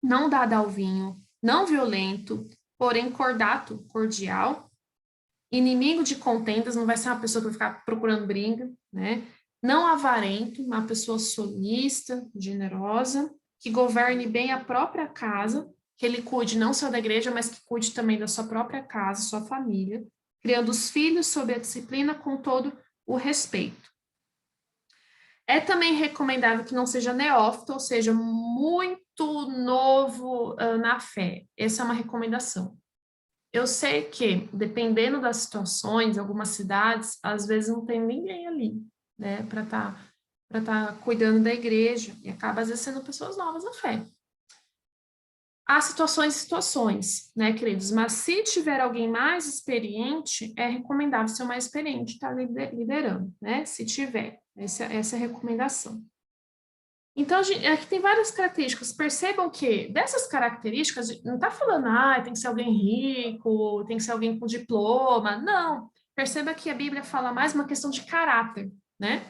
não dada ao vinho, não violento, porém cordial, inimigo de contendas, não vai ser uma pessoa que vai ficar procurando briga, né? Não avarento, uma pessoa solista, generosa, que governe bem a própria casa, que ele cuide não só da igreja, mas que cuide também da sua própria casa, sua família, criando os filhos sob a disciplina com todo o respeito. É também recomendável que não seja neófito, ou seja, muito novo na fé. Essa é uma recomendação. Eu sei que, dependendo das situações, em algumas cidades, às vezes não tem ninguém ali, né, para tá cuidando da igreja, e acaba, às vezes, sendo pessoas novas na fé. Há situações e situações, né, queridos? Mas se tiver alguém mais experiente, é recomendável ser o mais experiente, estar liderando, né? Se tiver, essa é a recomendação. Então, aqui tem várias características. Percebam que dessas características, não está falando, tem que ser alguém rico, tem que ser alguém com diploma. Não. Perceba que a Bíblia fala mais uma questão de caráter, né?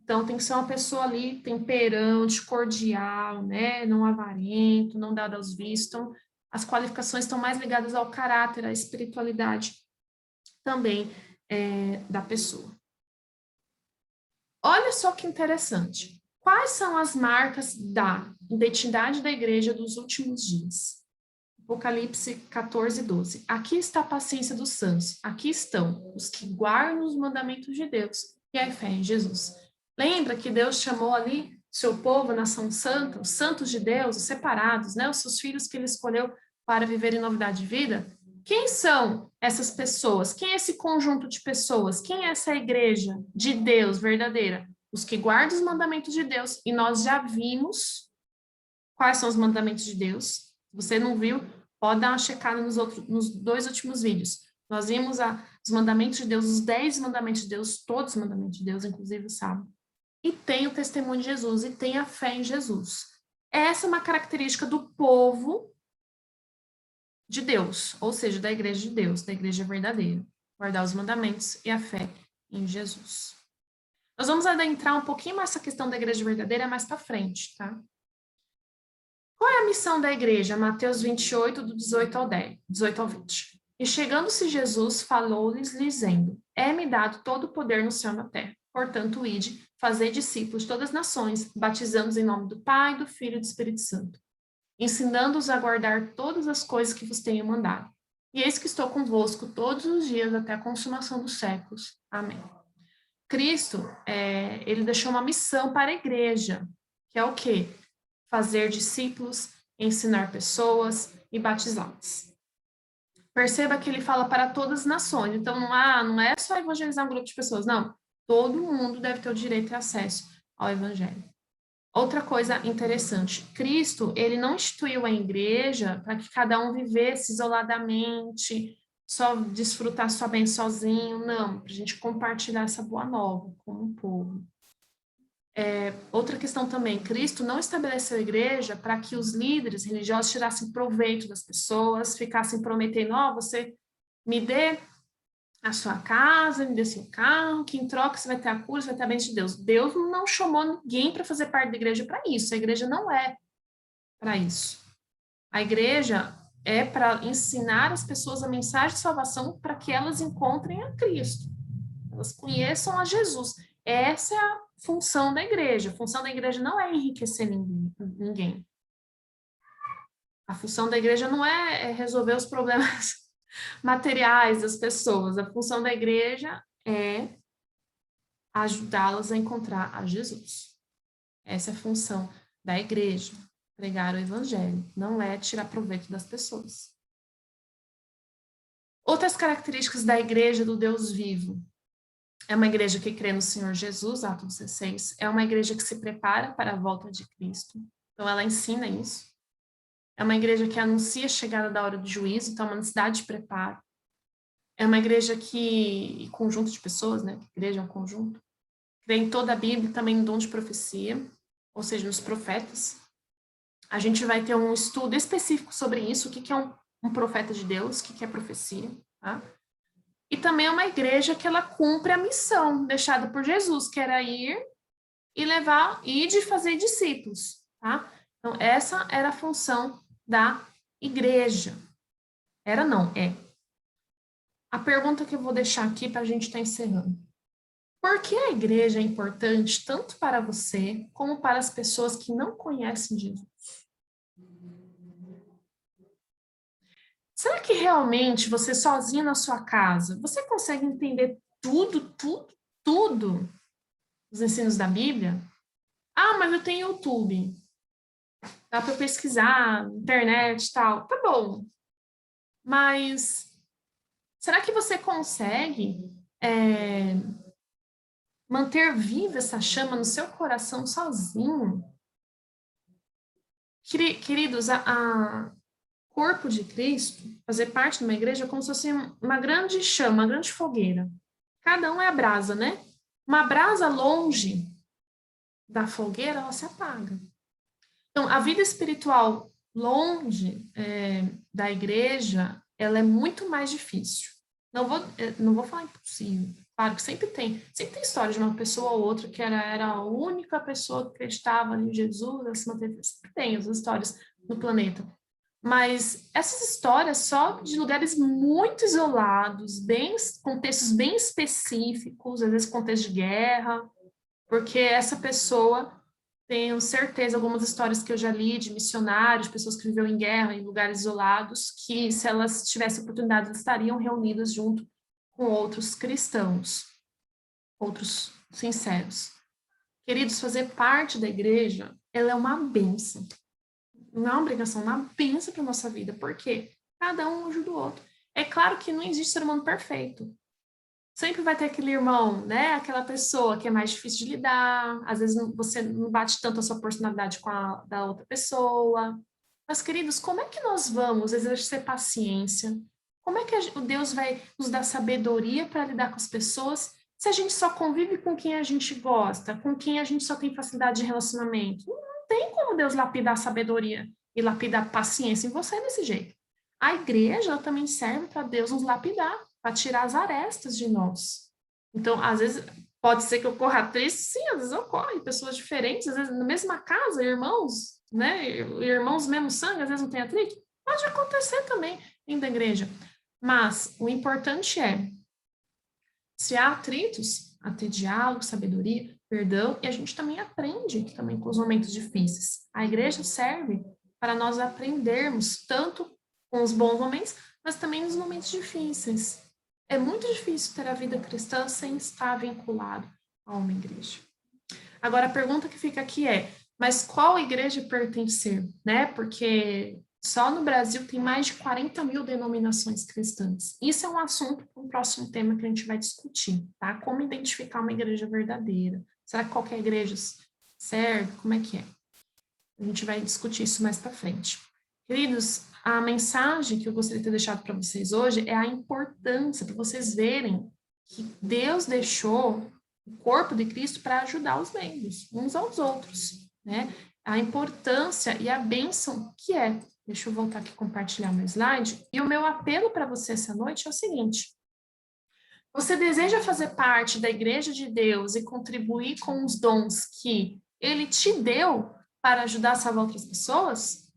Então, tem que ser uma pessoa ali temperante, cordial, né? Não avarento, não dado aos vícios. Então, as qualificações estão mais ligadas ao caráter, à espiritualidade também da pessoa. Olha só que interessante. Quais são as marcas da identidade da igreja dos últimos dias? Apocalipse 14, 12. Aqui está a paciência dos santos. Aqui estão os que guardam os mandamentos de Deus e a fé em Jesus. Lembra que Deus chamou ali seu povo, a nação santa, os santos de Deus, os separados, né? Os seus filhos que ele escolheu para viver em novidade de vida? Quem são essas pessoas? Quem é esse conjunto de pessoas? Quem é essa igreja de Deus verdadeira? Os que guardam os mandamentos de Deus. E nós já vimos quais são os mandamentos de Deus. Se você não viu, pode dar uma checada nos 2 últimos vídeos. Nós vimos os mandamentos de Deus, os 10 mandamentos de Deus, todos os mandamentos de Deus, inclusive o sábado. E tem o testemunho de Jesus, e tem a fé em Jesus. Essa é uma característica do povo de Deus, ou seja, da igreja de Deus, da igreja verdadeira. Guardar os mandamentos e a fé em Jesus. Nós vamos adentrar um pouquinho mais essa questão da igreja verdadeira mais para frente, tá? Qual é a missão da igreja? Mateus 28, do 18 ao 20. E chegando-se Jesus, falou-lhes, dizendo, é-me dado todo o poder no céu e na terra. Portanto, ide, fazei discípulos de todas as nações, batizando-os em nome do Pai, do Filho e do Espírito Santo, ensinando-os a guardar todas as coisas que vos tenho mandado. E eis que estou convosco todos os dias até a consumação dos séculos. Amém. Cristo, ele deixou uma missão para a igreja, que é o quê? Fazer discípulos, ensinar pessoas e batizá-las. Perceba que ele fala para todas as nações, então não é só evangelizar um grupo de pessoas, não. Todo mundo deve ter o direito e acesso ao evangelho. Outra coisa interessante, Cristo, ele não instituiu a igreja para que cada um vivesse isoladamente, só desfrutar sua bem sozinho, não, para a gente compartilhar essa boa nova como um povo. Outra questão também, Cristo não estabeleceu a igreja para que os líderes religiosos tirassem proveito das pessoas, ficassem prometendo, você me dê a sua casa, me dê seu carro, que em troca você vai ter a cura, você vai ter a bênção de Deus. Deus não chamou ninguém para fazer parte da igreja para isso, a igreja não é para isso. A igreja é para ensinar as pessoas a mensagem de salvação para que elas encontrem a Cristo, elas conheçam a Jesus. Essa é a função da igreja. A função da igreja não é enriquecer ninguém. A função da igreja não é resolver os problemas materiais das pessoas. A função da igreja é ajudá-las a encontrar a Jesus. Essa é a função da igreja. pregar o evangelho, não é tirar proveito das pessoas. Outras características da igreja do Deus vivo. É uma igreja que crê no Senhor Jesus, Atos 16. É uma igreja que se prepara para a volta de Cristo. Então, ela ensina isso. É uma igreja que anuncia a chegada da hora do juízo, então é uma necessidade de preparo. É uma igreja que, conjunto de pessoas, né? Igreja é um conjunto. Crê em toda a Bíblia, também no dom de profecia, ou seja, nos profetas. A gente vai ter um estudo específico sobre isso, o que é um profeta de Deus, o que é profecia, tá? E também é uma igreja que ela cumpre a missão deixada por Jesus, que era ir e levar, e de fazer discípulos, tá? Então, essa era a função da igreja. Era não, é. A pergunta que eu vou deixar aqui para a gente estar encerrando. Por que a igreja é importante tanto para você como para as pessoas que não conhecem Jesus? Será que realmente você sozinho na sua casa, você consegue entender tudo os ensinos da Bíblia? Ah, mas eu tenho YouTube. Dá para pesquisar, internet e tal. Tá bom. Mas será que você consegue manter viva essa chama no seu coração sozinho? Queridos, a corpo de Cristo, fazer parte de uma igreja é como se fosse uma grande chama, uma grande fogueira. Cada um é a brasa, né? Uma brasa longe da fogueira, ela se apaga. Então, a vida espiritual longe da igreja, ela é muito mais difícil. Não vou falar impossível. Claro que sempre tem história de uma pessoa ou outra que era a única pessoa que acreditava em Jesus, acima dele. Sempre tem as histórias no planeta. Mas essas histórias só de lugares muito isolados, contextos bem específicos, às vezes contexto de guerra, porque essa pessoa, tenho certeza, algumas histórias que eu já li de missionários, pessoas que viveram em guerra, em lugares isolados, que se elas tivessem oportunidade, elas estariam reunidas junto com outros cristãos, outros sinceros. Queridos, fazer parte da igreja, ela é uma bênção. Não é uma obrigação, é uma bênção para a nossa vida. Por quê? Cada um ajuda o outro. É claro que não existe ser humano perfeito. Sempre vai ter aquele irmão, né? Aquela pessoa que é mais difícil de lidar. Às vezes você não bate tanto a sua personalidade com a da outra pessoa. Mas, queridos, como é que nós vamos exercer paciência? Como é que o Deus vai nos dar sabedoria para lidar com as pessoas se a gente só convive com quem a gente gosta, com quem a gente só tem facilidade de relacionamento? Não tem como Deus lapidar a sabedoria e lapidar a paciência em você desse jeito. A igreja também serve para Deus nos lapidar, para tirar as arestas de nós. Então, às vezes, pode ser que ocorra atrito, sim, às vezes ocorre, pessoas diferentes, às vezes na mesma casa, irmãos, né, irmãos mesmo sangue, às vezes não tem atrito, pode acontecer também dentro da igreja. Mas o importante é, se há atritos, há ter diálogo, sabedoria, perdão, e a gente também aprende também com os momentos difíceis. A igreja serve para nós aprendermos tanto com os bons momentos, mas também nos momentos difíceis. É muito difícil ter a vida cristã sem estar vinculado a uma igreja. Agora, a pergunta que fica aqui é, mas qual igreja pertencer, né? Porque só no Brasil tem mais de 40 mil denominações cristãs. Isso é um assunto para um próximo tema que a gente vai discutir, tá? Como identificar uma igreja verdadeira? Será que qualquer igreja serve? Como é que é? A gente vai discutir isso mais para frente. Queridos, a mensagem que eu gostaria de ter deixado para vocês hoje é a importância para vocês verem que Deus deixou o corpo de Cristo para ajudar os membros, uns aos outros, né? A importância e a bênção que é. Deixa eu voltar aqui e compartilhar meu slide. E o meu apelo para você essa noite é o seguinte: você deseja fazer parte da Igreja de Deus e contribuir com os dons que Ele te deu para ajudar a salvar outras pessoas?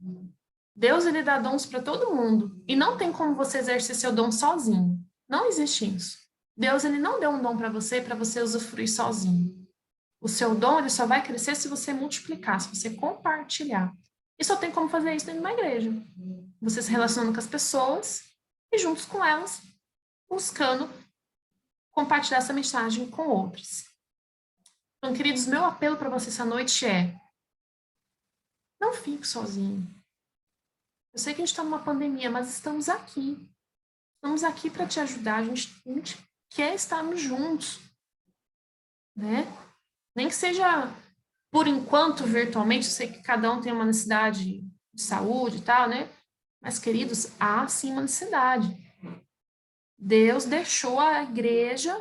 Deus, ele dá dons para todo mundo. E não tem como você exercer seu dom sozinho. Não existe isso. Deus, ele não deu um dom para você usufruir sozinho. O seu dom, ele só vai crescer se você multiplicar, se você compartilhar. E só tem como fazer isso dentro de uma igreja. Você se relacionando com as pessoas e juntos com elas, buscando compartilhar essa mensagem com outros. Então, queridos, meu apelo para você essa noite é: Não fique sozinho. Eu sei que a gente está numa pandemia, mas estamos aqui. Estamos aqui para te ajudar. A gente quer estarmos juntos, né? Nem que seja, por enquanto, virtualmente. Eu sei que cada um tem uma necessidade de saúde e tal, né? Mas, queridos, há sim uma necessidade. Deus deixou a igreja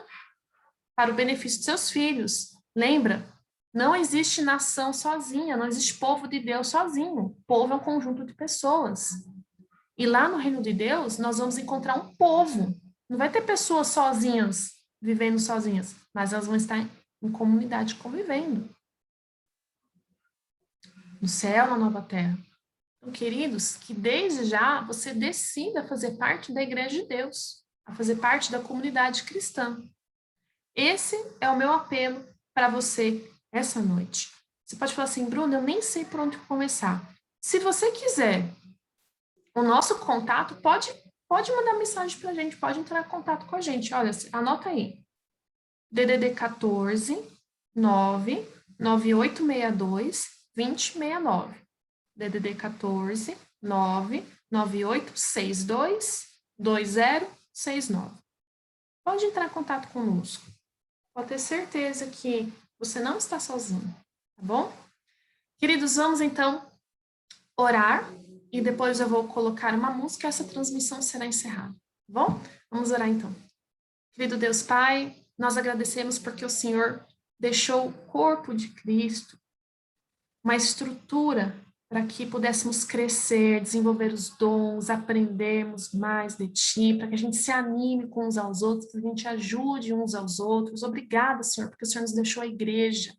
para o benefício de seus filhos. Lembra? Não existe nação sozinha, não existe povo de Deus sozinho. O povo é um conjunto de pessoas. E lá no reino de Deus, nós vamos encontrar um povo. Não vai ter pessoas sozinhas, vivendo sozinhas, mas elas vão estar em comunidade convivendo. No céu, na nova terra. Então, queridos, que desde já você decida fazer parte da igreja de Deus, a fazer parte da comunidade cristã. Esse é o meu apelo para você essa noite. Você pode falar assim, Bruno, eu nem sei por onde começar. Se você quiser o nosso contato, pode mandar mensagem para a gente, pode entrar em contato com a gente. Olha, anota aí. DDD 14 9 9862 2069. DDD 14 9 9862 2069. Pode entrar em contato conosco. Pode ter certeza que você não está sozinho, tá bom? Queridos, vamos então orar e depois eu vou colocar uma música e essa transmissão será encerrada, tá bom? Vamos orar então. Querido Deus Pai, nós agradecemos porque o Senhor deixou o corpo de Cristo, uma estrutura para que pudéssemos crescer, desenvolver os dons, aprendermos mais de Ti, para que a gente se anime com uns aos outros, que a gente ajude uns aos outros. Obrigada, Senhor, porque o Senhor nos deixou a igreja.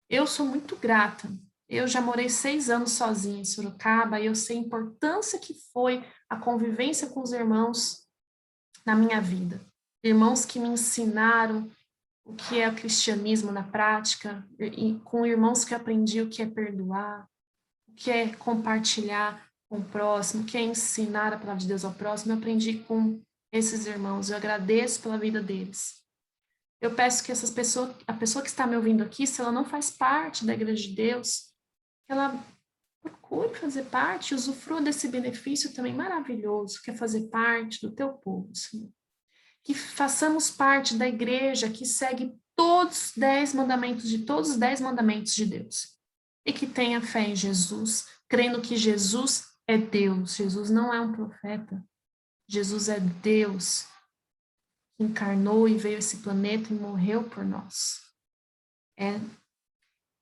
Eu sou muito grata. Eu já morei 6 anos sozinha em Sorocaba e eu sei a importância que foi a convivência com os irmãos na minha vida. Irmãos que me ensinaram o que é o cristianismo na prática, e com irmãos que eu aprendi o que é perdoar, o que é compartilhar com o próximo, o que é ensinar a palavra de Deus ao próximo. Eu aprendi com esses irmãos, eu agradeço pela vida deles. Eu peço que a pessoa que está me ouvindo aqui, se ela não faz parte da igreja de Deus, que ela procure fazer parte, usufrua desse benefício também maravilhoso, que é fazer parte do teu povo, Senhor. Que façamos parte da igreja que segue todos os 10 mandamentos de Deus. E que tenha fé em Jesus, crendo que Jesus é Deus. Jesus não é um profeta. Jesus é Deus que encarnou e veio a esse planeta e morreu por nós. É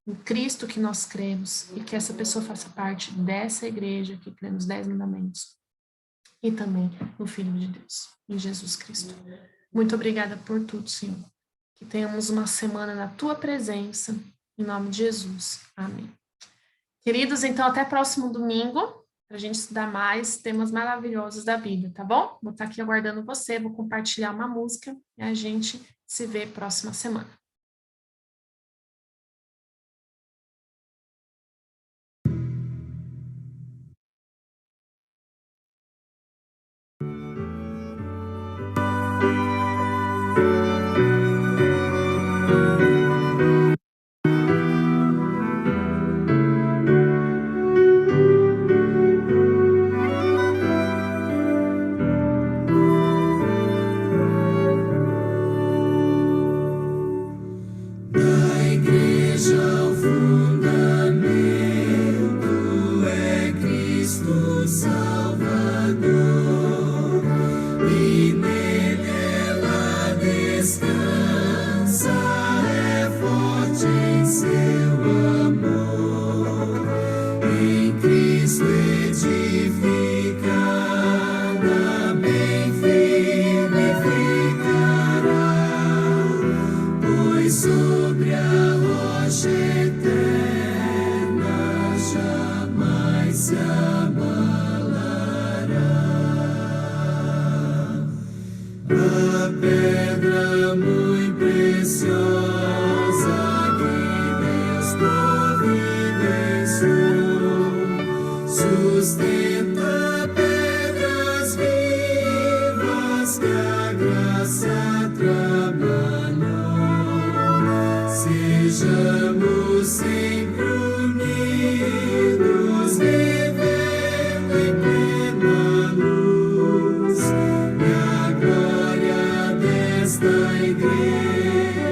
em Cristo que nós cremos e que essa pessoa faça parte dessa igreja que crê nos 10 mandamentos e também no Filho de Deus, em Jesus Cristo. Muito obrigada por tudo, Senhor. Que tenhamos uma semana na Tua presença, em nome de Jesus. Amém. Queridos, então até próximo domingo, para a gente estudar mais temas maravilhosos da Bíblia, tá bom? Vou estar aqui aguardando você, vou compartilhar uma música e a gente se vê próxima semana. Da igreja o fundamento é Cristo Salvador, e nele ela descansa, é forte em seu amor, em Cristo edificada, bem firme ficará, pois sobre a rocha eterna jamais se abalará. A pedra muito preciosa que Deus providenciou sustenta pedras vivas que a graça trabalhou. Sejamos sempre unidos igreja.